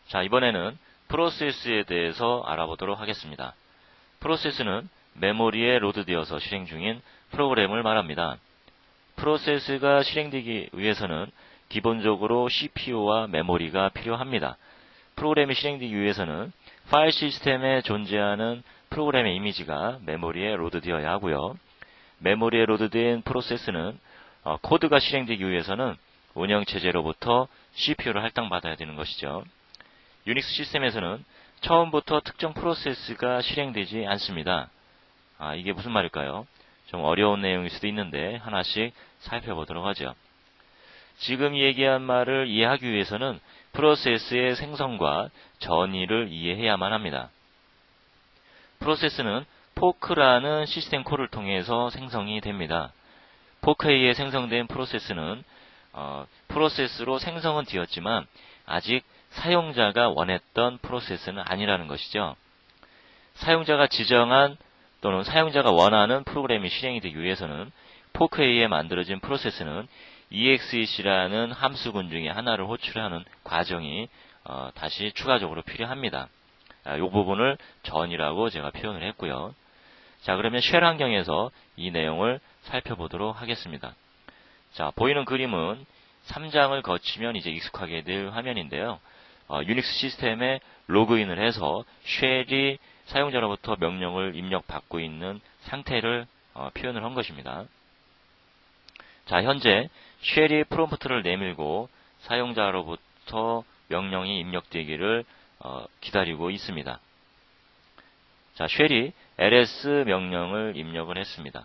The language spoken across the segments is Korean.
자, 이번에는 프로세스에 대해서 알아보도록 하겠습니다. 프로세스는 메모리에 로드되어서 실행 중인 프로그램을 말합니다. 프로세스가 실행되기 위해서는 기본적으로 CPU와 메모리가 필요합니다. 프로그램이 실행되기 위해서는 파일 시스템에 존재하는 프로그램의 이미지가 메모리에 로드되어야 하고요. 메모리에 로드된 프로세스는 코드가 실행되기 위해서는 운영체제로부터 CPU를 할당받아야 되는 것이죠. 유닉스 시스템에서는 처음부터 특정 프로세스가 실행되지 않습니다. 이게 무슨 말일까요? 좀 어려운 내용일 수도 있는데 하나씩 살펴보도록 하죠. 지금 얘기한 말을 이해하기 위해서는 프로세스의 생성과 전이를 이해해야만 합니다. 프로세스는 포크라는 시스템 콜을 통해서 생성이 됩니다. 포크에 의해 생성된 프로세스는 프로세스로 생성은 되었지만 아직 사용자가 원했던 프로세스는 아니라는 것이죠. 사용자가 지정한 또는 사용자가 원하는 프로그램이 실행이 되기 위해서는 포크에 의해 만들어진 프로세스는 exec라는 함수군 중에 하나를 호출하는 과정이 다시 추가적으로 필요합니다. 이 부분을 전이라고 제가 표현을 했고요. 자, 그러면 쉘 환경에서 이 내용을 살펴보도록 하겠습니다. 자, 보이는 그림은 3장을 거치면 이제 익숙하게 될 화면인데요. 유닉스 시스템에 로그인을 해서 쉘이 사용자로부터 명령을 입력받고 있는 상태를 표현을 한 것입니다. 자, 현재 쉘이 프롬프트를 내밀고 사용자로부터 명령이 입력되기를 기다리고 있습니다. 자, 쉘이 ls 명령을 입력을 했습니다.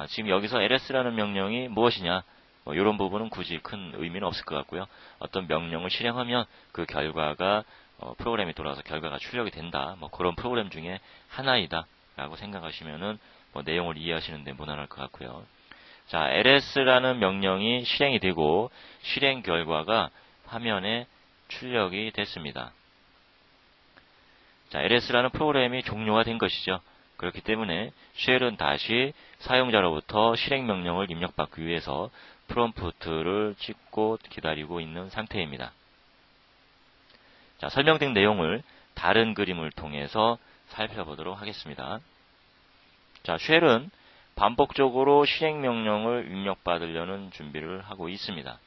지금 여기서 ls라는 명령이 무엇이냐? 이런 부분은 굳이 큰 의미는 없을 것 같고요. 어떤 명령을 실행하면 그 결과가 프로그램이 돌아와서 결과가 출력이 된다. 그런 프로그램 중에 하나이다 라고 생각하시면은 내용을 이해하시는 데 무난할 것 같고요. 자, ls라는 명령이 실행이 되고 실행 결과가 화면에 출력이 됐습니다. 자, ls라는 프로그램이 종료가 된 것이죠. 그렇기 때문에 쉘은 다시 사용자로부터 실행 명령을 입력받기 위해서 프롬프트를 찍고 기다리고 있는 상태입니다. 자, 설명된 내용을 다른 그림을 통해서 살펴보도록 하겠습니다. 자, 쉘은 반복적으로 실행 명령을 입력받으려는 준비를 하고 있습니다.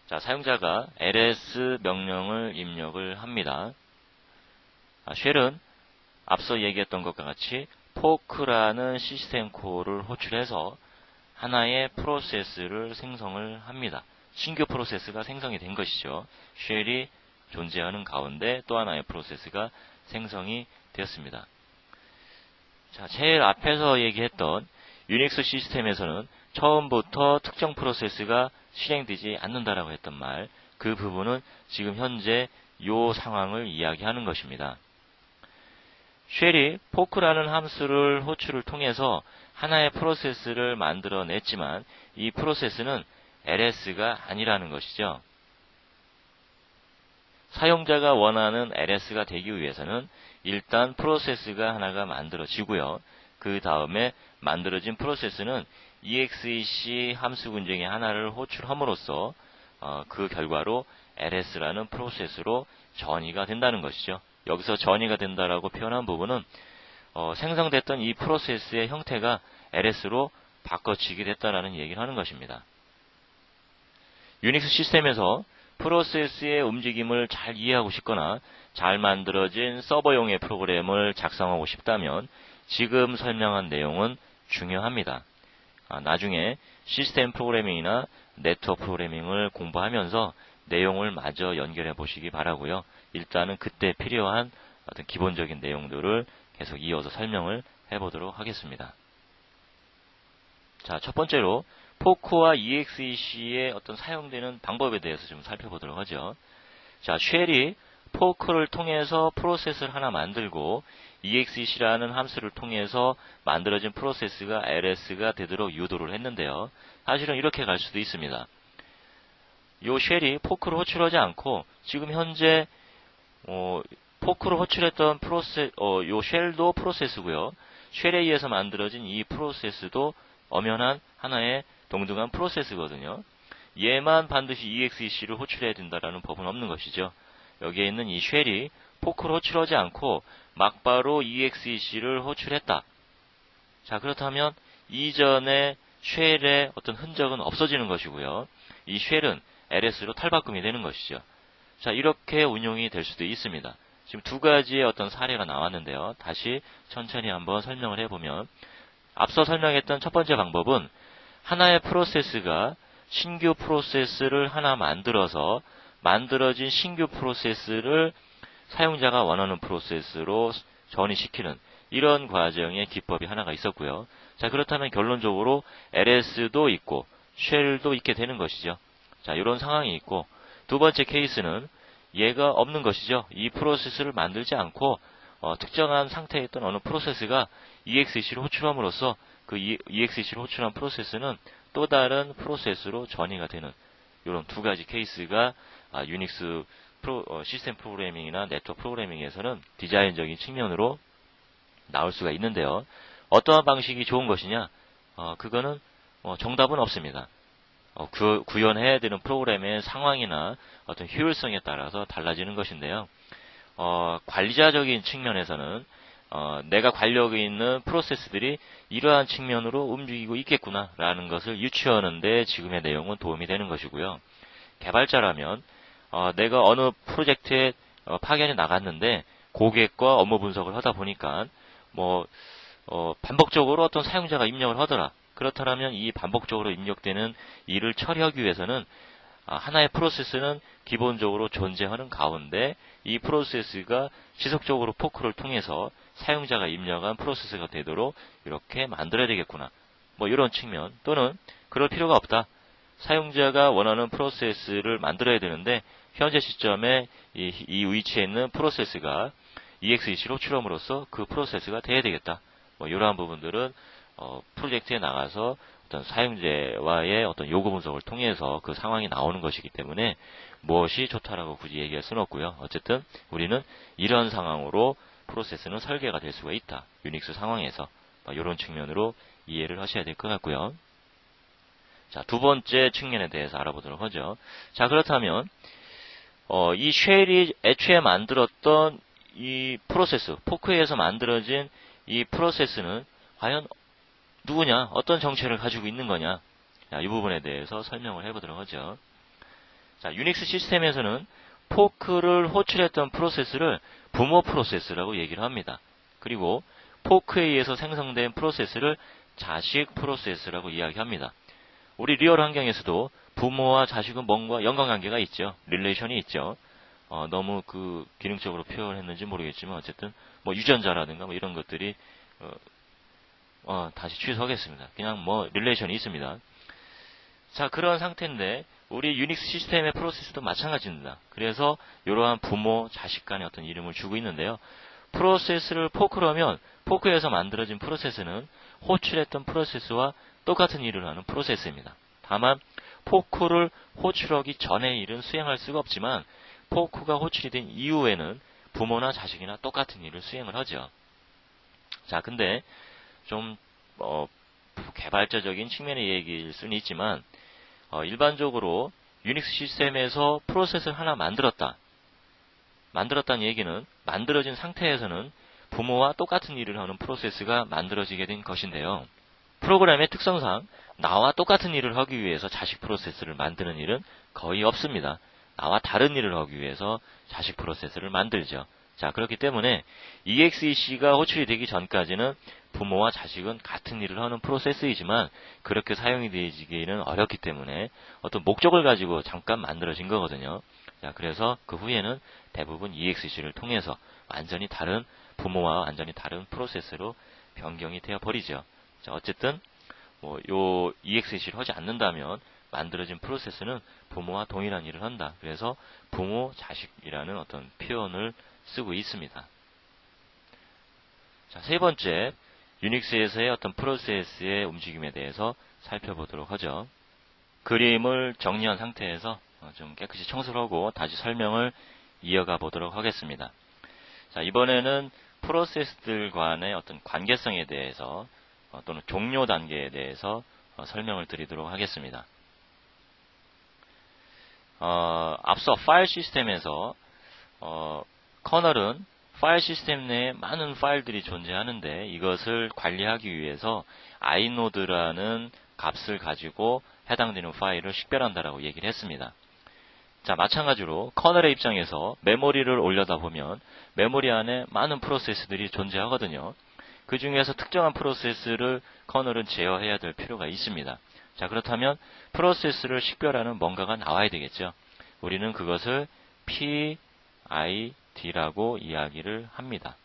자, 사용자가 ls 명령을 입력을 합니다. 쉘은 앞서 얘기했던 것과 같이 포크라는 시스템 콜을 호출해서 하나의 프로세스를 생성을 합니다. 신규 프로세스가 생성이 된 것이죠. 쉘이 존재하는 가운데 또 하나의 프로세스가 생성이 되었습니다. 자, 제일 앞에서 얘기했던 유닉스 시스템에서는 처음부터 특정 프로세스가 실행되지 않는다라고 했던 말, 그 부분은 지금 현재 이 상황을 이야기하는 것입니다. 쉘이 포크라는 함수를 호출을 통해서 하나의 프로세스를 만들어냈지만 이 프로세스는 ls가 아니라는 것이죠. 사용자가 원하는 ls가 되기 위해서는 일단 프로세스가 하나가 만들어지고요. 그 다음에 만들어진 프로세스는 exec 함수군 중에 하나를 호출함으로써 그 결과로 ls라는 프로세스로 전이가 된다는 것이죠. 여기서 전이가 된다라고 표현한 부분은 생성됐던 이 프로세스의 형태가 ls로 바꿔지게 됐다라는 얘기를 하는 것입니다. 유닉스 시스템에서 프로세스의 움직임을 잘 이해하고 싶거나 잘 만들어진 서버용의 프로그램을 작성하고 싶다면 지금 설명한 내용은 중요합니다. 나중에 시스템 프로그래밍이나 네트워크 프로그래밍을 공부하면서 내용을 마저 연결해 보시기 바라고요. 일단은 그때 필요한 어떤 기본적인 내용들을 계속 이어서 설명을 해보도록 하겠습니다. 자, 첫 번째로 포크와 exec의 어떤 사용되는 방법에 대해서 좀 살펴보도록 하죠. 자, 쉘이 포크를 통해서 프로세스를 하나 만들고 exec라는 함수를 통해서 만들어진 프로세스가 ls가 되도록 유도를 했는데요. 사실은 이렇게 갈 수도 있습니다. 요 쉘이 포크를 호출하지 않고 지금 현재 포크를 호출했던 요 쉘도 프로세스고요. 쉘에 의해서 만들어진 이 프로세스도 엄연한 하나의 동등한 프로세스거든요. 얘만 반드시 EXEC를 호출해야 된다라는 법은 없는 것이죠. 여기에 있는 이 쉘이 포크를 호출하지 않고 막바로 EXEC를 호출했다. 자, 그렇다면 이전에 쉘의 어떤 흔적은 없어지는 것이고요. 이 쉘은 LS로 탈바꿈이 되는 것이죠. 자, 이렇게 운용이 될 수도 있습니다. 지금 두 가지의 어떤 사례가 나왔는데요. 다시 천천히 한번 설명을 해보면, 앞서 설명했던 첫 번째 방법은 하나의 프로세스가 신규 프로세스를 하나 만들어서 만들어진 신규 프로세스를 사용자가 원하는 프로세스로 전이시키는 이런 과정의 기법이 하나가 있었고요. 자, 그렇다면 결론적으로 LS도 있고 쉘도 있게 되는 것이죠. 자, 이런 상황이 있고, 두 번째 케이스는 얘가 없는 것이죠. 이 프로세스를 만들지 않고 특정한 상태에 있던 어느 프로세스가 EXEC를 호출함으로써 그 EXEC를 호출한 프로세스는 또 다른 프로세스로 전이가 되는 이런 두 가지 케이스가 유닉스 시스템 프로그래밍이나 네트워크 프로그래밍에서는 디자인적인 측면으로 나올 수가 있는데요. 어떠한 방식이 좋은 것이냐? 그거는 정답은 없습니다. 구현해야 되는 프로그램의 상황이나 어떤 효율성에 따라서 달라지는 것인데요. 관리자적인 측면에서는 내가 관리하고 있는 프로세스들이 이러한 측면으로 움직이고 있겠구나라는 것을 유추하는 데 지금의 내용은 도움이 되는 것이고요. 개발자라면 내가 어느 프로젝트에 파견이 나갔는데 고객과 업무 분석을 하다 보니까 반복적으로 어떤 사용자가 입력을 하더라. 그렇다면 이 반복적으로 입력되는 일을 처리하기 위해서는 하나의 프로세스는 기본적으로 존재하는 가운데 이 프로세스가 지속적으로 포크를 통해서 사용자가 입력한 프로세스가 되도록 이렇게 만들어야 되겠구나. 이런 측면, 또는 그럴 필요가 없다. 사용자가 원하는 프로세스를 만들어야 되는데 현재 시점에 이 위치에 있는 프로세스가 EXEC로 호출함으로써 그 프로세스가 돼야 되겠다. 이러한 부분들은 프로젝트에 나가서 어떤 사용자와의 어떤 요구 분석을 통해서 그 상황이 나오는 것이기 때문에 무엇이 좋다라고 굳이 얘기할 수는 없고요. 어쨌든 우리는 이런 상황으로 프로세스는 설계가 될 수가 있다. 유닉스 상황에서 이런 측면으로 이해를 하셔야 될 것 같고요. 자, 두 번째 측면에 대해서 알아보도록 하죠. 자, 그렇다면 이 쉘이 애초에 만들었던 이 프로세스, 포크에서 만들어진 이 프로세스는 과연 누구냐, 어떤 정체를 가지고 있는 거냐, 자, 이 부분에 대해서 설명을 해보도록 하죠. 자, 유닉스 시스템에서는 포크를 호출했던 프로세스를 부모 프로세스라고 얘기를 합니다. 그리고 포크에 의해서 생성된 프로세스를 자식 프로세스라고 이야기합니다. 우리 리얼 환경에서도 부모와 자식은 뭔가 연관관계가 있죠. 릴레이션이 있죠. 너무 기능적으로 표현했는지 모르겠지만 어쨌든 유전자라든가 이런 것들이 다시 취소하겠습니다. 그냥 릴레이션이 있습니다. 자, 그런 상태인데 우리 유닉스 시스템의 프로세스도 마찬가지입니다. 그래서 이러한 부모, 자식 간의 어떤 이름을 주고 있는데요. 프로세스를 포크로 하면 포크에서 만들어진 프로세스는 호출했던 프로세스와 똑같은 일을 하는 프로세스입니다. 다만 포크를 호출하기 전의 일은 수행할 수가 없지만 포크가 호출이 된 이후에는 부모나 자식이나 똑같은 일을 수행을 하죠. 자, 근데 좀 개발자적인 측면의 얘기일 수는 있지만 일반적으로 유닉스 시스템에서 프로세스를 하나 만들었다는 얘기는 만들어진 상태에서는 부모와 똑같은 일을 하는 프로세스가 만들어지게 된 것인데요. 프로그램의 특성상 나와 똑같은 일을 하기 위해서 자식 프로세스를 만드는 일은 거의 없습니다. 나와 다른 일을 하기 위해서 자식 프로세스를 만들죠. 자, 그렇기 때문에 EXEC가 호출이 되기 전까지는 부모와 자식은 같은 일을 하는 프로세스이지만 그렇게 사용이 되기는 어렵기 때문에 어떤 목적을 가지고 잠깐 만들어진 거거든요. 자, 그래서 그 후에는 대부분 EXEC를 통해서 완전히 다른 부모와 완전히 다른 프로세스로 변경이 되어 버리죠. 자, 어쨌든 요 EXEC를 하지 않는다면 만들어진 프로세스는 부모와 동일한 일을 한다. 그래서 부모, 자식이라는 어떤 표현을 쓰고 있습니다. 자, 세 번째, 유닉스에서의 어떤 프로세스의 움직임에 대해서 살펴보도록 하죠. 그림을 정리한 상태에서 좀 깨끗이 청소를 하고 다시 설명을 이어가 보도록 하겠습니다. 자, 이번에는 프로세스들 간의 어떤 관계성에 대해서 또는 종료 단계에 대해서 설명을 드리도록 하겠습니다. 앞서 파일 시스템에서 커널은 파일 시스템 내에 많은 파일들이 존재하는데 이것을 관리하기 위해서 inode라는 값을 가지고 해당되는 파일을 식별한다라고 얘기를 했습니다. 자, 마찬가지로 커널의 입장에서 메모리를 올려다 보면 메모리 안에 많은 프로세스들이 존재하거든요. 그 중에서 특정한 프로세스를 커널은 제어해야 될 필요가 있습니다. 자, 그렇다면 프로세스를 식별하는 뭔가가 나와야 되겠죠. 우리는 그것을 PID라고 이야기를 합니다.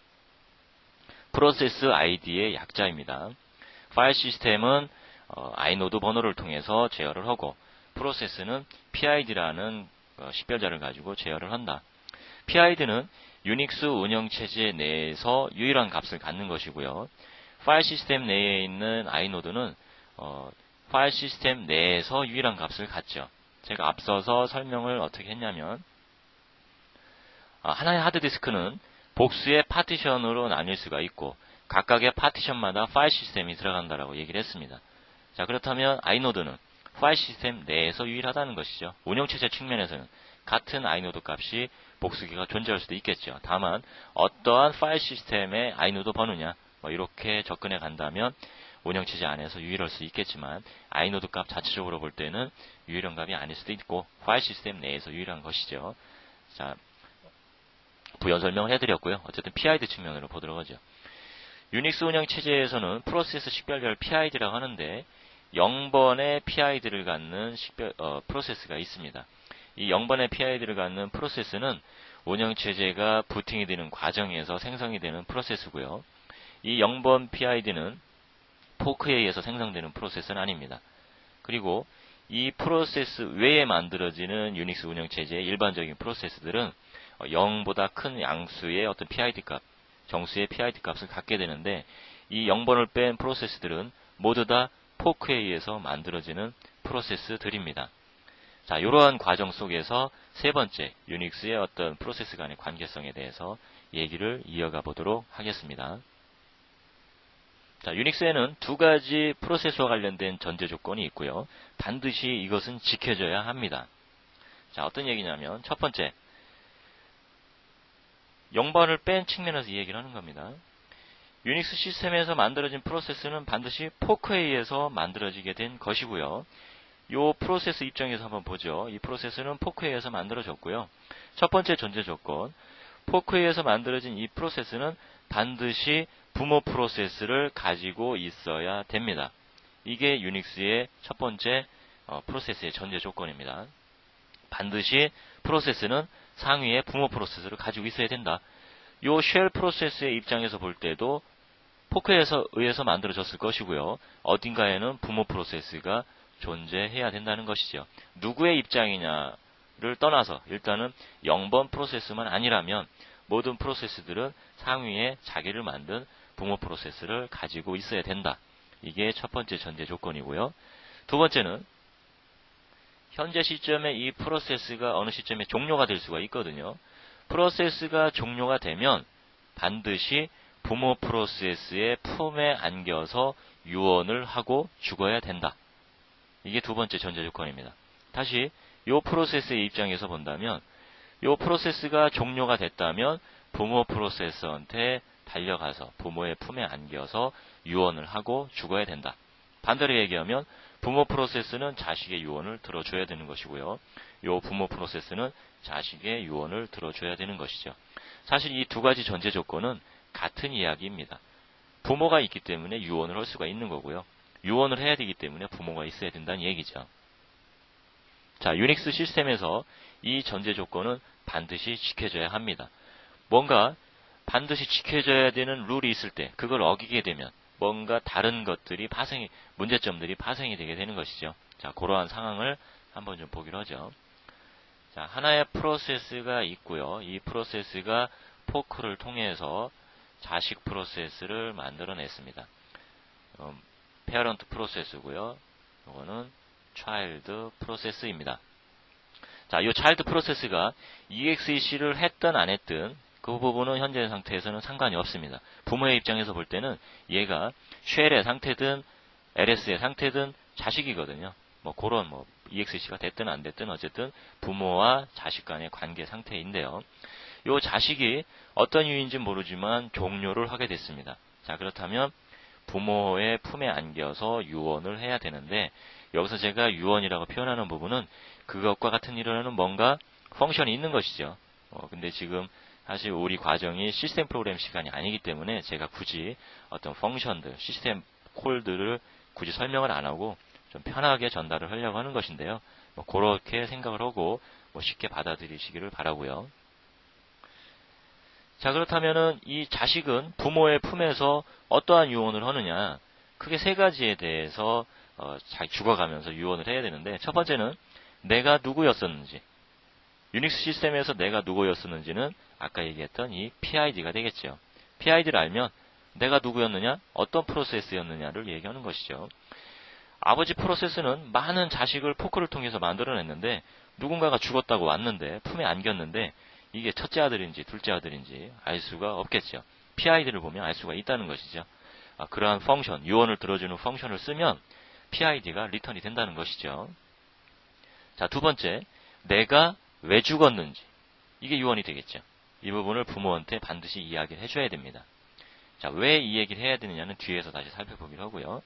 프로세스 ID의 약자입니다. 파일 시스템은 inode 번호를 통해서 제어를 하고 프로세스는 PID라는 식별자를 가지고 제어를 한다. PID는 유닉스 운영체제 내에서 유일한 값을 갖는 것이고요. 파일 시스템 내에 있는 inode는 파일 시스템 내에서 유일한 값을 갖죠. 제가 앞서서 설명을 어떻게 했냐면 하나의 하드디스크는 복수의 파티션으로 나뉠 수가 있고 각각의 파티션마다 파일 시스템이 들어간다라고 얘기를 했습니다. 자, 그렇다면 inode는 파일 시스템 내에서 유일하다는 것이죠. 운영체제 측면에서는 같은 inode 값이 복수기가 존재할 수도 있겠죠. 다만 어떠한 파일 시스템의 inode 번호냐 이렇게 접근해 간다면 운영체제 안에서 유일할 수 있겠지만 inode 값 자체적으로 볼 때는 유일한 값이 아닐 수도 있고 파일 시스템 내에서 유일한 것이죠. 자, 부연 설명을 해드렸고요. 어쨌든 PID 측면으로 보도록 하죠. 유닉스 운영체제에서는 프로세스 식별자를 PID라고 하는데 0번의 PID를 갖는 프로세스가 있습니다. 이 0번의 PID를 갖는 프로세스는 운영체제가 부팅이 되는 과정에서 생성이 되는 프로세스고요. 이 0번 PID는 포크에 의해서 생성되는 프로세스는 아닙니다. 그리고 이 프로세스 외에 만들어지는 유닉스 운영체제의 일반적인 프로세스들은 0보다 큰 양수의 어떤 PID 값, 정수의 PID 값을 갖게 되는데 이 0번을 뺀 프로세스들은 모두 다 포크에 의해서 만들어지는 프로세스들입니다. 자, 이러한 과정 속에서 세 번째 유닉스의 어떤 프로세스 간의 관계성에 대해서 얘기를 이어가 보도록 하겠습니다. 자, 유닉스에는 두 가지 프로세스와 관련된 전제 조건이 있고요. 반드시 이것은 지켜져야 합니다. 자, 어떤 얘기냐면 첫 번째, 0번을 뺀 측면에서 이 얘기를 하는 겁니다. 유닉스 시스템에서 만들어진 프로세스는 반드시 포크에 의해서 만들어지게 된 것이고요. 이 프로세스 입장에서 한번 보죠. 이 프로세스는 포크에 의해서 만들어졌고요. 첫 번째 전제 조건, 포크에 의해서 만들어진 이 프로세스는 반드시 부모 프로세스를 가지고 있어야 됩니다. 이게 유닉스의 첫 번째 프로세스의 전제 조건입니다. 반드시 프로세스는 상위의 부모 프로세스를 가지고 있어야 된다. 요 쉘 프로세스의 입장에서 볼 때도 포크에 의해서 만들어졌을 것이고요. 어딘가에는 부모 프로세스가 존재해야 된다는 것이죠. 누구의 입장이냐를 떠나서 일단은 0번 프로세스만 아니라면 모든 프로세스들은 상위에 자기를 만든 부모 프로세스를 가지고 있어야 된다. 이게 첫 번째 전제 조건이고요. 두 번째는 현재 시점에 이 프로세스가 어느 시점에 종료가 될 수가 있거든요. 프로세스가 종료가 되면 반드시 부모 프로세스의 품에 안겨서 유언을 하고 죽어야 된다. 이게 두 번째 전제 조건입니다. 다시 이 프로세스의 입장에서 본다면 이 프로세스가 종료가 됐다면 부모 프로세서한테 달려가서 부모의 품에 안겨서 유언을 하고 죽어야 된다. 반대로 얘기하면 부모 프로세스는 자식의 유언을 들어줘야 되는 것이고요. 이 부모 프로세스는 자식의 유언을 들어줘야 되는 것이죠. 사실 이 두 가지 전제 조건은 같은 이야기입니다. 부모가 있기 때문에 유언을 할 수가 있는 거고요. 유언을 해야 되기 때문에 부모가 있어야 된다는 얘기죠. 자, 유닉스 시스템에서 이 전제 조건은 반드시 지켜져야 합니다. 뭔가 반드시 지켜져야 되는 룰이 있을 때 그걸 어기게 되면 뭔가 다른 것들이 문제점들이 파생이 되게 되는 것이죠. 자, 그러한 상황을 한번 좀 보기로 하죠. 자, 하나의 프로세스가 있고요. 이 프로세스가 포크를 통해서 자식 프로세스를 만들어냈습니다. 페어런트 프로세스고요. 이거는 차일드 프로세스입니다. 자, 이 차일드 프로세스가 EXEC를 했든 안 했든 그 부분은 현재 상태에서는 상관이 없습니다. 부모의 입장에서 볼 때는 얘가 쉘의 상태든 LS의 상태든 자식이거든요. 그런 EXC가 됐든 안 됐든 어쨌든 부모와 자식 간의 관계 상태인데요. 요 자식이 어떤 이유인지 모르지만 종료를 하게 됐습니다. 자, 그렇다면 부모의 품에 안겨서 유언을 해야 되는데, 여기서 제가 유언이라고 표현하는 부분은 그것과 같은 일을 하는 뭔가 펑션이 있는 것이죠. 근데 지금 사실 우리 과정이 시스템 프로그램 시간이 아니기 때문에 제가 굳이 어떤 펑션들, 시스템 콜들을 굳이 설명을 안 하고 좀 편하게 전달을 하려고 하는 것인데요. 그렇게 생각을 하고 쉽게 받아들이시기를 바라고요. 자, 그렇다면은 이 자식은 부모의 품에서 어떠한 유언을 하느냐? 크게 세 가지에 대해서 죽어가면서 유언을 해야 되는데, 첫 번째는 내가 누구였었는지, 유닉스 시스템에서 내가 누구였었는지는 아까 얘기했던 이 PID가 되겠죠. PID를 알면 내가 누구였느냐, 어떤 프로세스였느냐를 얘기하는 것이죠. 아버지 프로세스는 많은 자식을 포크를 통해서 만들어냈는데, 누군가가 죽었다고 왔는데 품에 안겼는데 이게 첫째 아들인지 둘째 아들인지 알 수가 없겠죠. PID를 보면 알 수가 있다는 것이죠. 그러한 펑션, 유언을 들어주는 펑션을 쓰면 PID가 리턴이 된다는 것이죠. 자, 두 번째, 내가 왜 죽었는지, 이게 유언이 되겠죠. 이 부분을 부모한테 반드시 이야기를 해줘야 됩니다. 자, 왜 이 얘기를 해야 되느냐는 뒤에서 다시 살펴보기로 하고요.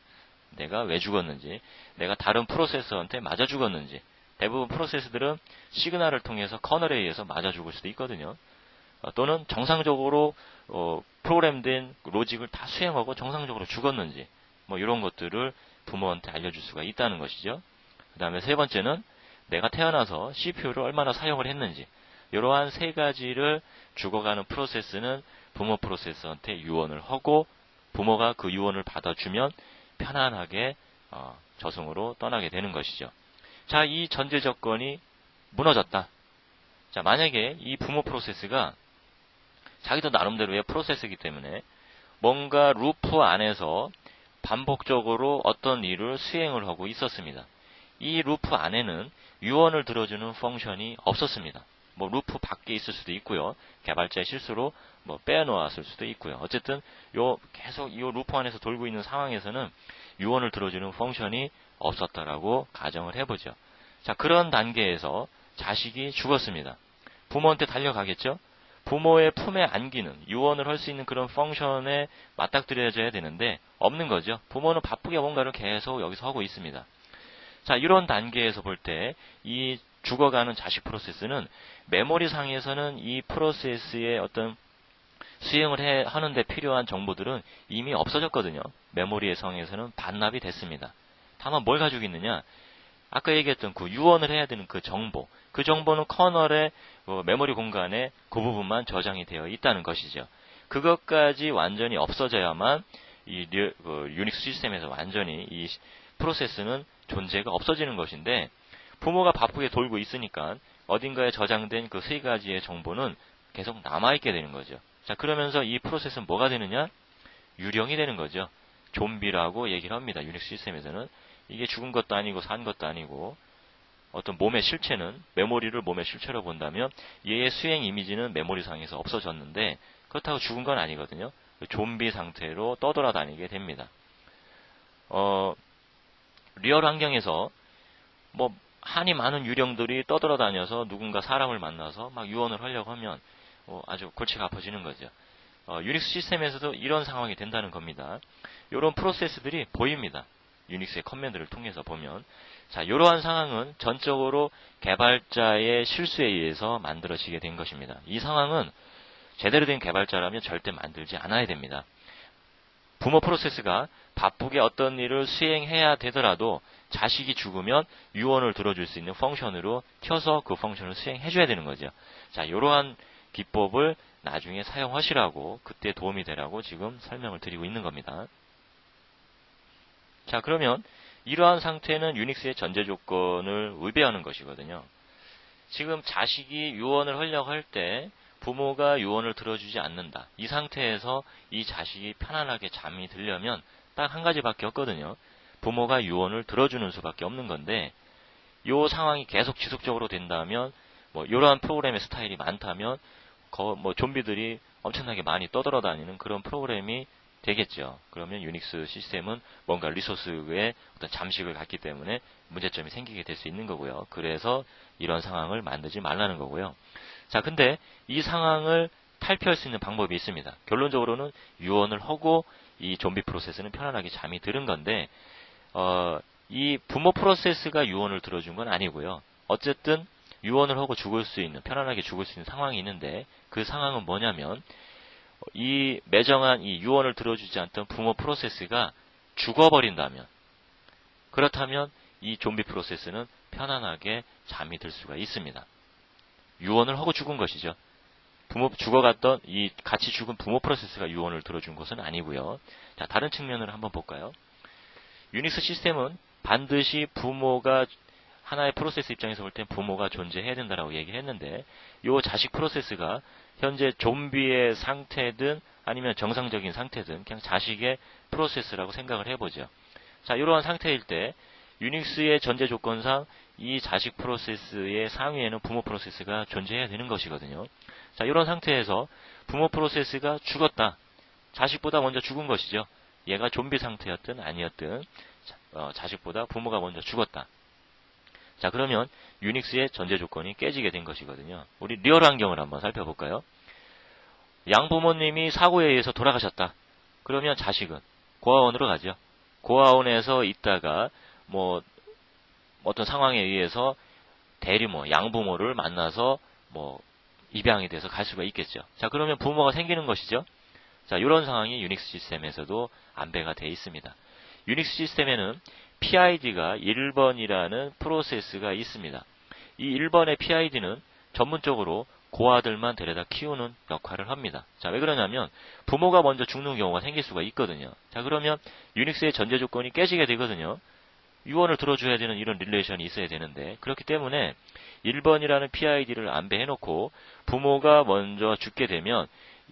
내가 왜 죽었는지, 내가 다른 프로세서한테 맞아 죽었는지, 대부분 프로세스들은 시그널을 통해서 커널에 의해서 맞아 죽을 수도 있거든요. 또는 정상적으로 프로그램된 로직을 다 수행하고 정상적으로 죽었는지, 이런 것들을 부모한테 알려줄 수가 있다는 것이죠. 그 다음에 세 번째는 내가 태어나서 CPU를 얼마나 사용을 했는지, 이러한 세 가지를 죽어가는 프로세스는 부모 프로세서한테 유언을 하고 부모가 그 유언을 받아주면 편안하게 저승으로 떠나게 되는 것이죠. 자, 이 전제 조건이 무너졌다. 자, 만약에 이 부모 프로세스가 자기도 나름대로의 프로세스이기 때문에 뭔가 루프 안에서 반복적으로 어떤 일을 수행을 하고 있었습니다. 이 루프 안에는 유언을 들어주는 펑션이 없었습니다. 루프 밖에 있을 수도 있고요. 개발자의 실수로 빼놓았을 수도 있고요. 어쨌든 계속 이 루프 안에서 돌고 있는 상황에서는 유언을 들어주는 펑션이 없었다라고 가정을 해보죠. 자, 그런 단계에서 자식이 죽었습니다. 부모한테 달려가겠죠? 부모의 품에 안기는, 유언을 할 수 있는 그런 펑션에 맞닥뜨려져야 되는데 없는 거죠. 부모는 바쁘게 뭔가를 계속 여기서 하고 있습니다. 자, 이런 단계에서 볼 때 이 죽어가는 자식 프로세스는 메모리 상에서는 이 프로세스의 어떤 수행을 하는데 필요한 정보들은 이미 없어졌거든요. 메모리의 상에서는 반납이 됐습니다. 다만 뭘 가지고 있느냐? 아까 얘기했던 그 유언을 해야 되는 그 정보는 커널의 메모리 공간에 그 부분만 저장이 되어 있다는 것이죠. 그것까지 완전히 없어져야만 이 유닉스 시스템에서 완전히 이 프로세스는 존재가 없어지는 것인데, 부모가 바쁘게 돌고 있으니까 어딘가에 저장된 그 세 가지의 정보는 계속 남아있게 되는 거죠. 자, 그러면서 이 프로세스는 뭐가 되느냐? 유령이 되는 거죠. 좀비라고 얘기를 합니다. 유닉스 시스템에서는. 이게 죽은 것도 아니고 산 것도 아니고 어떤 몸의 실체는, 메모리를 몸의 실체로 본다면 얘의 수행 이미지는 메모리상에서 없어졌는데 그렇다고 죽은 건 아니거든요. 좀비 상태로 떠돌아다니게 됩니다. 리얼 환경에서 한이 많은 유령들이 떠돌아다녀서 누군가 사람을 만나서 막 유언을 하려고 하면 아주 골치가 아파지는 거죠. 유닉스 시스템에서도 이런 상황이 된다는 겁니다. 이런 프로세스들이 보입니다. 유닉스의 커맨드를 통해서 보면. 자, 이러한 상황은 전적으로 개발자의 실수에 의해서 만들어지게 된 것입니다. 이 상황은 제대로 된 개발자라면 절대 만들지 않아야 됩니다. 부모 프로세스가 바쁘게 어떤 일을 수행해야 되더라도 자식이 죽으면 유언을 들어줄 수 있는 펑션으로 켜서 그 펑션을 수행해줘야 되는 거죠. 자, 이러한 기법을 나중에 사용하시라고, 그때 도움이 되라고 지금 설명을 드리고 있는 겁니다. 자, 그러면 이러한 상태는 유닉스의 전제 조건을 위배하는 것이거든요. 지금 자식이 유언을 하려고 할 때 부모가 유언을 들어주지 않는다. 이 상태에서 이 자식이 편안하게 잠이 들려면 딱 한 가지밖에 없거든요. 부모가 유언을 들어주는 수밖에 없는 건데, 이 상황이 계속 지속적으로 된다면, 이러한 프로그램의 스타일이 많다면, 좀비들이 엄청나게 많이 떠돌아다니는 그런 프로그램이 되겠죠. 그러면 유닉스 시스템은 뭔가 리소스의 어떤 잠식을 갖기 때문에 문제점이 생기게 될 수 있는 거고요. 그래서 이런 상황을 만들지 말라는 거고요. 자, 근데 이 상황을 탈피할 수 있는 방법이 있습니다. 결론적으로는 유언을 하고 이 좀비 프로세스는 편안하게 잠이 드는 건데, 이 부모 프로세스가 유언을 들어준 건 아니고요. 어쨌든 유언을 하고 죽을 수 있는, 편안하게 죽을 수 있는 상황이 있는데, 그 상황은 뭐냐면 이 매정한 이 유언을 들어주지 않던 부모 프로세스가 죽어버린다면, 그렇다면 이 좀비 프로세스는 편안하게 잠이 들 수가 있습니다. 유언을 하고 죽은 것이죠. 죽어갔던 이 같이 죽은 부모 프로세스가 유언을 들어준 것은 아니고요. 자, 다른 측면을 한번 볼까요? 유닉스 시스템은 반드시 부모가, 하나의 프로세스 입장에서 볼 땐 부모가 존재해야 된다라고 얘기했는데, 이 자식 프로세스가 현재 좀비의 상태든 아니면 정상적인 상태든 그냥 자식의 프로세스라고 생각을 해보죠. 자, 이러한 상태일 때 유닉스의 전제 조건상 이 자식 프로세스의 상위에는 부모 프로세스가 존재해야 되는 것이거든요. 자, 이런 상태에서 부모 프로세스가 죽었다. 자식보다 먼저 죽은 것이죠. 얘가 좀비 상태였든 아니었든 자식보다 부모가 먼저 죽었다. 자, 그러면 유닉스의 전제 조건이 깨지게 된 것이거든요. 우리 리얼 환경을 한번 살펴볼까요? 양부모님이 사고에 의해서 돌아가셨다. 그러면 자식은 고아원으로 가죠. 고아원에서 있다가 어떤 상황에 의해서 대리모, 양부모를 만나서 입양이 돼서 갈 수가 있겠죠. 자, 그러면 부모가 생기는 것이죠. 자, 이런 상황이 유닉스 시스템에서도 안배가 되어 있습니다. 유닉스 시스템에는 PID가 1번이라는 프로세스가 있습니다. 이 1번의 PID는 전문적으로 고아들만 데려다 키우는 역할을 합니다. 자, 왜 그러냐면 부모가 먼저 죽는 경우가 생길 수가 있거든요. 자, 그러면 유닉스의 전제 조건이 깨지게 되거든요. 유언을 들어줘야 되는 이런 릴레이션이 있어야 되는데, 그렇기 때문에 1번이라는 PID를 안배해놓고 부모가 먼저 죽게 되면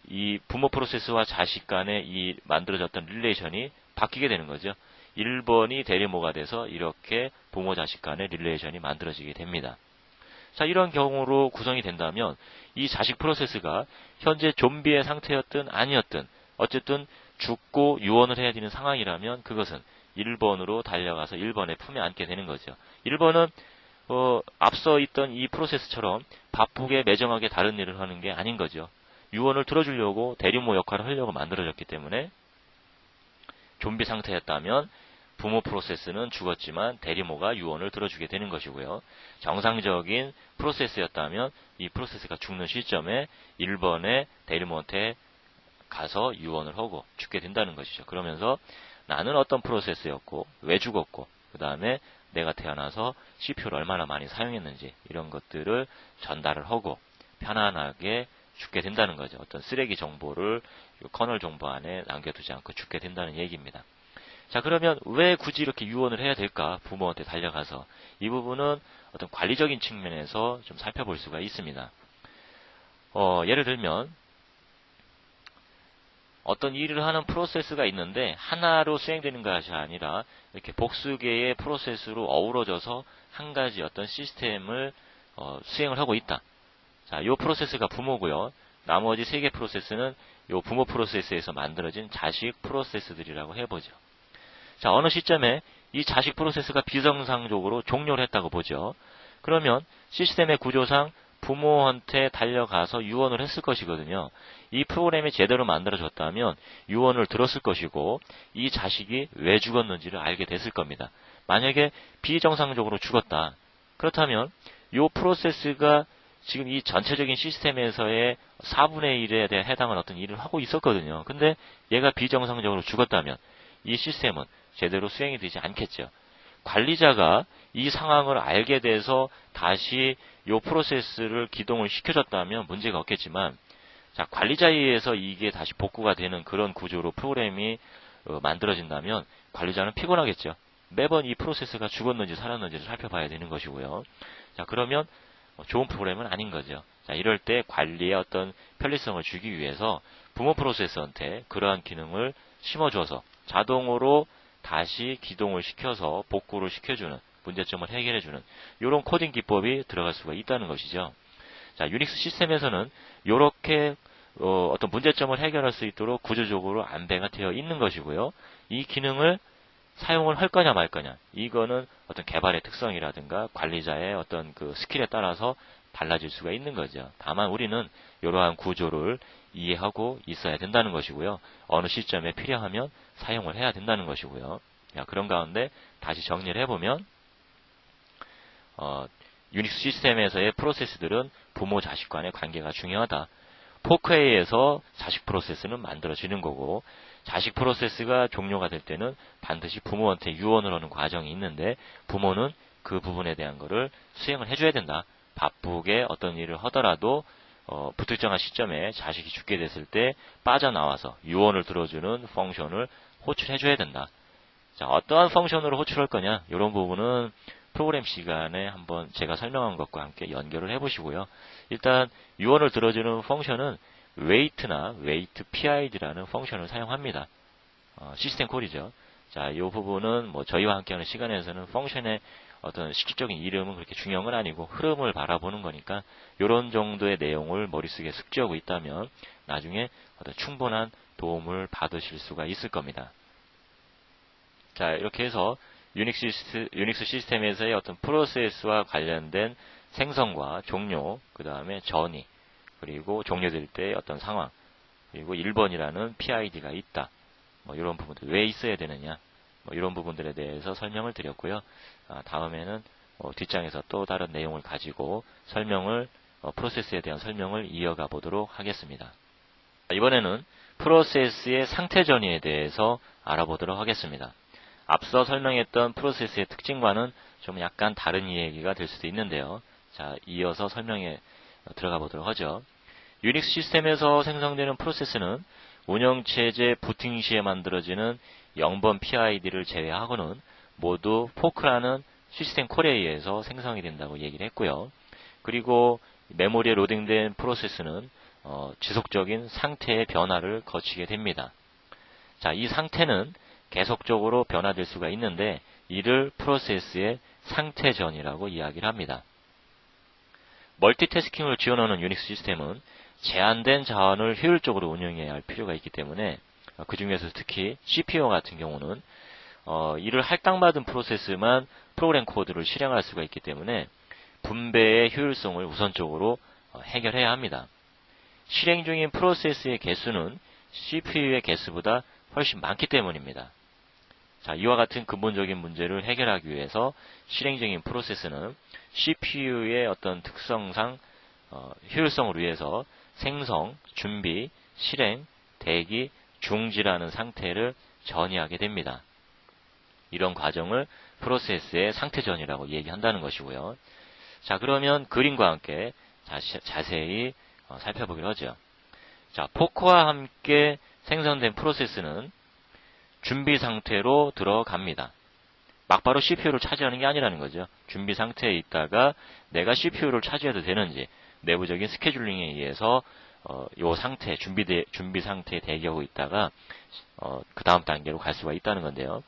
이 부모 프로세스와 자식 간의 이 만들어졌던 릴레이션이 바뀌게 되는 거죠. 1번이 대리모가 돼서 이렇게 부모 자식 간의 릴레이션이 만들어지게 됩니다. 자, 이런 경우로 구성이 된다면 이 자식 프로세스가 현재 좀비의 상태였든 아니었든 어쨌든 죽고 유언을 해야 되는 상황이라면 그것은 1번으로 달려가서 1번의 품에 안게 되는 거죠. 1번은 앞서 있던 이 프로세스처럼 바쁘게 매정하게 다른 일을 하는 게 아닌 거죠. 유언을 들어주려고 대리모 역할을 하려고 만들어졌기 때문에 좀비 상태였다면 부모 프로세스는 죽었지만 대리모가 유언을 들어주게 되는 것이고요. 정상적인 프로세스였다면 이 프로세스가 죽는 시점에 1번의 대리모한테 가서 유언을 하고 죽게 된다는 것이죠. 그러면서 나는 어떤 프로세스였고 왜 죽었고 그 다음에 내가 태어나서 CPU를 얼마나 많이 사용했는지 이런 것들을 전달을 하고 편안하게 죽게 된다는 거죠. 어떤 쓰레기 정보를 커널 정보 안에 남겨두지 않고 죽게 된다는 얘기입니다. 자, 그러면 왜 굳이 이렇게 유언을 해야 될까? 부모한테 달려가서. 이 부분은 어떤 관리적인 측면에서 좀 살펴볼 수가 있습니다. 예를 들면 어떤 일을 하는 프로세스가 있는데 하나로 수행되는 것이 아니라 이렇게 복수 개의 프로세스로 어우러져서 한 가지 어떤 시스템을 수행을 하고 있다. 자, 이 프로세스가 부모고요. 나머지 3개 프로세스는 이 부모 프로세스에서 만들어진 자식 프로세스들이라고 해보죠. 자, 어느 시점에 이 자식 프로세스가 비정상적으로 종료를 했다고 보죠. 그러면 시스템의 구조상 부모한테 달려가서 유언을 했을 것이거든요. 이 프로그램이 제대로 만들어졌다면 유언을 들었을 것이고 이 자식이 왜 죽었는지를 알게 됐을 겁니다. 만약에 비정상적으로 죽었다. 그렇다면 이 프로세스가 지금 이 전체적인 시스템에서의 4분의 1에 대해 해당하는 어떤 일을 하고 있었거든요. 근데 얘가 비정상적으로 죽었다면 이 시스템은 제대로 수행이 되지 않겠죠. 관리자가 이 상황을 알게 돼서 다시 이 프로세스를 기동을 시켜줬다면 문제가 없겠지만, 자, 관리자에 의해서 이게 다시 복구가 되는 그런 구조로 프로그램이 만들어진다면 관리자는 피곤하겠죠. 매번 이 프로세스가 죽었는지 살았는지를 살펴봐야 되는 것이고요. 자, 그러면 좋은 프로그램은 아닌 거죠. 자, 이럴 때 관리의 어떤 편리성을 주기 위해서 부모 프로세서한테 그러한 기능을 심어줘서 자동으로 다시 기동을 시켜서 복구를 시켜주는, 문제점을 해결해주는 이런 코딩 기법이 들어갈 수가 있다는 것이죠. 자, 유닉스 시스템에서는 이렇게 어떤 문제점을 해결할 수 있도록 구조적으로 안배가 되어 있는 것이고요. 이 기능을 사용을 할 거냐 말 거냐, 이거는 어떤 개발의 특성이라든가 관리자의 어떤 그 스킬에 따라서 달라질 수가 있는 거죠. 다만 우리는 이러한 구조를 이해하고 있어야 된다는 것이고요. 어느 시점에 필요하면 사용을 해야 된다는 것이고요. 그런 가운데 다시 정리를 해보면 유닉스 시스템에서의 프로세스들은 부모 자식 간의 관계가 중요하다. 포크A에서 자식 프로세스는 만들어지는 거고, 자식 프로세스가 종료가 될 때는 반드시 부모한테 유언을 하는 과정이 있는데, 부모는 그 부분에 대한 거를 수행을 해줘야 된다. 바쁘게 어떤 일을 하더라도 불특정한 시점에 자식이 죽게 됐을 때 빠져나와서 유언을 들어주는 펑션을 호출해줘야 된다. 자, 어떠한 펑션으로 호출할 거냐, 이런 부분은 프로그램 시간에 한번 제가 설명한 것과 함께 연결을 해보시고요. 일단 유언을 들어주는 펑션은 wait나 wait PID라는 펑션을 사용합니다. 시스템 콜이죠. 자, 이 부분은 뭐 저희와 함께하는 시간에서는 펑션의 어떤 실질적인 이름은 그렇게 중요한 건 아니고 흐름을 바라보는 거니까 이런 정도의 내용을 머릿속에 숙지하고 있다면 나중에 어떤 충분한 도움을 받으실 수가 있을 겁니다. 자, 이렇게 해서 유닉스 시스템에서의 어떤 프로세스와 관련된 생성과 종료, 그 다음에 전이, 그리고 종료될 때 어떤 상황, 그리고 1번이라는 PID가 있다. 뭐 이런 부분들 왜 있어야 되느냐, 뭐 이런 부분들에 대해서 설명을 드렸고요. 다음에는 뒷장에서 또 다른 내용을 가지고 프로세스에 대한 설명을 이어가 보도록 하겠습니다. 이번에는 프로세스의 상태 전이에 대해서 알아보도록 하겠습니다. 앞서 설명했던 프로세스의 특징과는 좀 약간 다른 이야기가 될 수도 있는데요. 자, 이어서 설명에 들어가 보도록 하죠. 유닉스 시스템에서 생성되는 프로세스는 운영체제 부팅 시에 만들어지는 0번 PID를 제외하고는 모두 포크라는 시스템 콜에 의해서 생성이 된다고 얘기를 했고요. 그리고 메모리에 로딩된 프로세스는 지속적인 상태의 변화를 거치게 됩니다. 자, 이 상태는 계속적으로 변화될 수가 있는데 이를 프로세스의 상태전이라고 이야기를 합니다. 멀티태스킹을 지원하는 유닉스 시스템은 제한된 자원을 효율적으로 운영해야 할 필요가 있기 때문에 그 중에서 특히 CPU 같은 경우는 이를 할당받은 프로세스만 프로그램 코드를 실행할 수가 있기 때문에 분배의 효율성을 우선적으로 해결해야 합니다. 실행 중인 프로세스의 개수는 CPU의 개수보다 훨씬 많기 때문입니다. 자, 이와 같은 근본적인 문제를 해결하기 위해서 실행 중인 프로세스는 CPU의 어떤 특성상 효율성을 위해서 생성, 준비, 실행, 대기, 중지라는 상태를 전이하게 됩니다. 이런 과정을 프로세스의 상태전이라고 얘기한다는 것이고요. 자, 그러면 그림과 함께 자세히 살펴보기로 하죠. 자, 포크와 함께 생성된 프로세스는 준비 상태로 들어갑니다. 막바로 CPU를 차지하는 게 아니라는 거죠. 준비 상태에 있다가 내가 CPU를 차지해도 되는지 내부적인 스케줄링에 의해서 요 상태, 준비 상태에 대기하고 있다가 그 다음 단계로 갈 수가 있다는 건데요.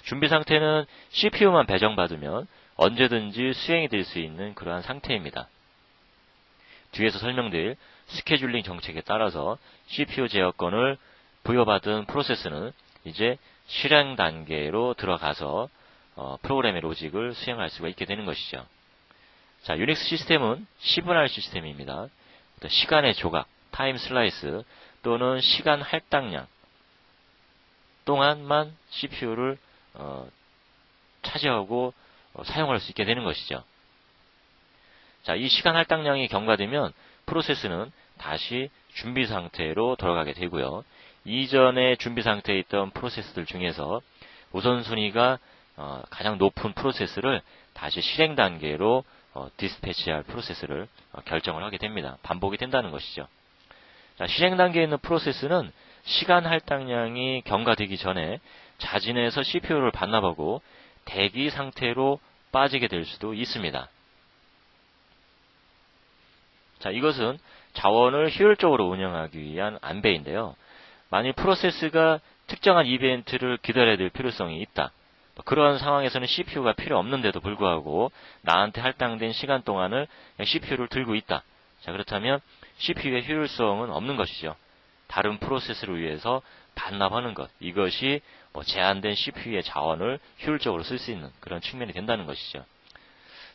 준비 상태는 CPU만 배정받으면 언제든지 수행이 될 수 있는 그러한 상태입니다. 뒤에서 설명드릴 스케줄링 정책에 따라서 CPU 제어권을 부여받은 프로세스는 이제 실행 단계로 들어가서 프로그램의 로직을 수행할 수가 있게 되는 것이죠. 자, 유닉스 시스템은 시분할 시스템입니다. 시간의 조각, 타임 슬라이스 또는 시간 할당량 동안만 CPU를 차지하고 사용할 수 있게 되는 것이죠. 자, 이 시간 할당량이 경과되면 프로세스는 다시 준비 상태로 들어가게 되고요. 이전에 준비 상태에 있던 프로세스들 중에서 우선순위가 가장 높은 프로세스를 다시 실행 단계로 디스패치할 프로세스를 결정을 하게 됩니다. 반복이 된다는 것이죠. 자, 실행 단계에 있는 프로세스는 시간 할당량이 경과되기 전에 자진해서 CPU를 반납하고 대기 상태로 빠지게 될 수도 있습니다. 자, 이것은 자원을 효율적으로 운영하기 위한 안배인데요. 만일 프로세스가 특정한 이벤트를 기다려야 될 필요성이 있다. 그러한 상황에서는 CPU가 필요 없는데도 불구하고 나한테 할당된 시간 동안을 CPU를 들고 있다. 자, 그렇다면 CPU의 효율성은 없는 것이죠. 다른 프로세스를 위해서 반납하는 것, 이것이 제한된 CPU의 자원을 효율적으로 쓸 수 있는 그런 측면이 된다는 것이죠.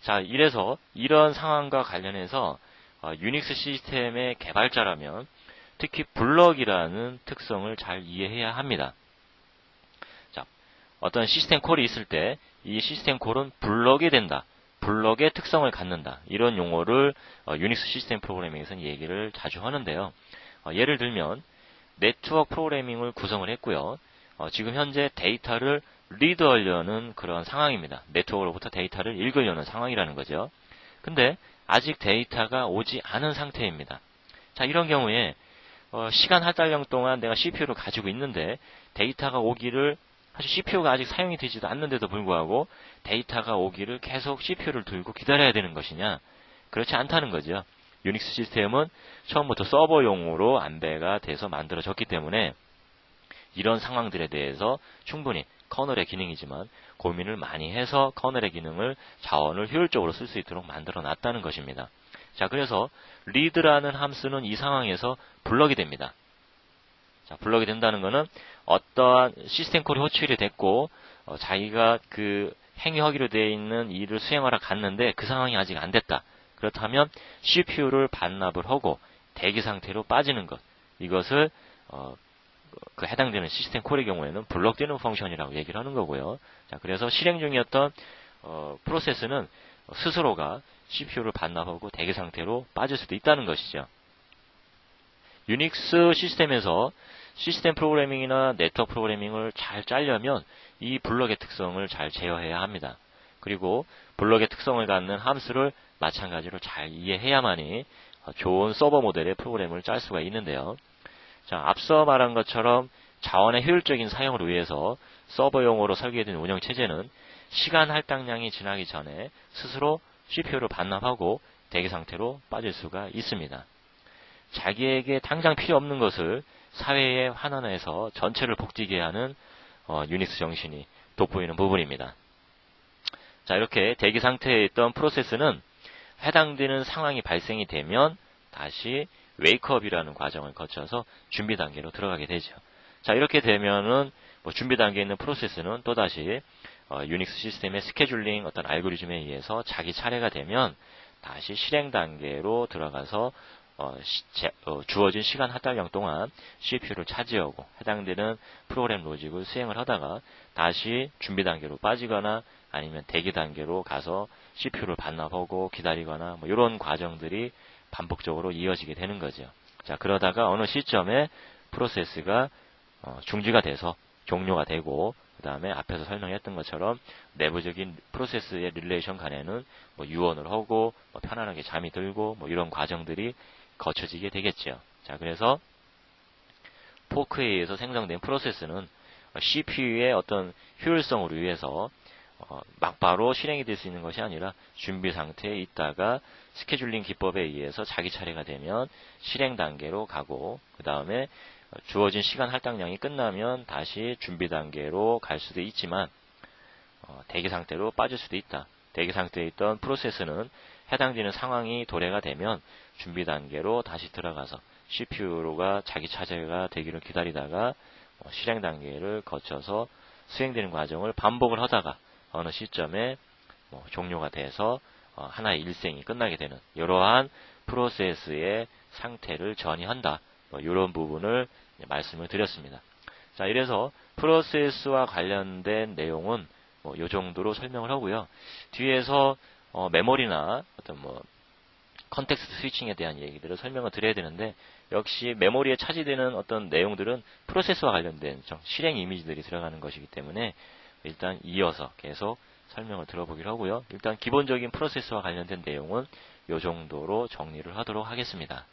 자, 이래서 이런 상황과 관련해서 유닉스 시스템의 개발자라면 특히 블럭이라는 특성을 잘 이해해야 합니다. 자, 어떤 시스템 콜이 있을 때 이 시스템 콜은 블럭이 된다, 블럭의 특성을 갖는다, 이런 용어를 유닉스 시스템 프로그래밍에서는 얘기를 자주 하는데요. 예를 들면 네트워크 프로그래밍을 구성을 했고요. 지금 현재 데이터를 리드하려는 그런 상황입니다. 네트워크로부터 데이터를 읽으려는 상황이라는 거죠. 근데 아직 데이터가 오지 않은 상태입니다. 자, 이런 경우에 시간 할당량 동안 내가 CPU를 가지고 있는데 데이터가 오기를, 사실 CPU가 아직 사용이 되지도 않는데도 불구하고 데이터가 오기를 계속 CPU를 들고 기다려야 되는 것이냐? 그렇지 않다는 거죠. 유닉스 시스템은 처음부터 서버용으로 안배가 돼서 만들어졌기 때문에 이런 상황들에 대해서 충분히 커널의 기능이지만 고민을 많이 해서 커널의 기능을, 자원을 효율적으로 쓸 수 있도록 만들어 놨다는 것입니다. 자, 그래서 리드라는 함수는 이 상황에서 블럭이 됩니다. 자, 블럭이 된다는 것은 어떠한 시스템 콜이 호출이 됐고 자기가 그 행위하기로 되어 있는 일을 수행하러 갔는데 그 상황이 아직 안 됐다. 그렇다면 CPU를 반납을 하고 대기 상태로 빠지는 것, 이것을 그 해당되는 시스템 콜의 경우에는 블럭되는 펑션이라고 얘기를 하는 거고요. 자, 그래서 실행 중이었던 프로세스는 스스로가 CPU를 반납하고 대기 상태로 빠질 수도 있다는 것이죠. 유닉스 시스템에서 시스템 프로그래밍이나 네트워크 프로그래밍을 잘 짜려면 이 블럭의 특성을 잘 제어해야 합니다. 그리고 블럭의 특성을 갖는 함수를 마찬가지로 잘 이해해야만이 좋은 서버 모델의 프로그램을 짤 수가 있는데요. 자, 앞서 말한 것처럼 자원의 효율적인 사용을 위해서 서버용으로 설계된 운영체제는 시간 할당량이 지나기 전에 스스로 CPU를 반납하고 대기 상태로 빠질 수가 있습니다. 자기에게 당장 필요 없는 것을 사회에 환원해서 전체를 복지게 하는 유닉스 정신이 돋보이는 부분입니다. 자, 이렇게 대기 상태에 있던 프로세스는 해당되는 상황이 발생이 되면 다시 웨이크업이라는 과정을 거쳐서 준비 단계로 들어가게 되죠. 자, 이렇게 되면은 준비 단계에 있는 프로세스는 또다시 유닉스 시스템의 스케줄링 어떤 알고리즘에 의해서 자기 차례가 되면 다시 실행 단계로 들어가서 주어진 시간 할당량 동안 CPU를 차지하고 해당되는 프로그램 로직을 수행을 하다가 다시 준비 단계로 빠지거나 아니면 대기 단계로 가서 CPU를 반납하고 기다리거나 이런 과정들이 반복적으로 이어지게 되는 거죠. 자, 그러다가 어느 시점에 프로세스가 중지가 돼서 종료가 되고, 그 다음에 앞에서 설명했던 것처럼 내부적인 프로세스의 릴레이션 간에는 유언을 하고 편안하게 잠이 들고 이런 과정들이 거쳐지게 되겠죠. 자, 그래서 포크에 의해서 생성된 프로세스는 CPU의 어떤 효율성을 위해서 막바로 실행이 될 수 있는 것이 아니라 준비 상태에 있다가 스케줄링 기법에 의해서 자기 차례가 되면 실행 단계로 가고, 그 다음에 주어진 시간 할당량이 끝나면 다시 준비 단계로 갈 수도 있지만 대기 상태로 빠질 수도 있다. 대기 상태에 있던 프로세스는 해당되는 상황이 도래가 되면 준비 단계로 다시 들어가서 CPU가 자기 차례가 되기를 기다리다가 실행 단계를 거쳐서 수행되는 과정을 반복을 하다가 어느 시점에 종료가 돼서 하나의 일생이 끝나게 되는 이러한 프로세스의 상태를 전이한다. 이런 부분을 말씀을 드렸습니다. 자, 이래서 프로세스와 관련된 내용은 이 정도로 설명을 하고요. 뒤에서 메모리나 어떤 컨텍스트 스위칭에 대한 얘기들을 설명을 드려야 되는데, 역시 메모리에 차지되는 어떤 내용들은 프로세스와 관련된 실행 이미지들이 들어가는 것이기 때문에 일단 이어서 계속 설명을 들어보기로 하고요. 일단 기본적인 프로세스와 관련된 내용은 이 정도로 정리를 하도록 하겠습니다.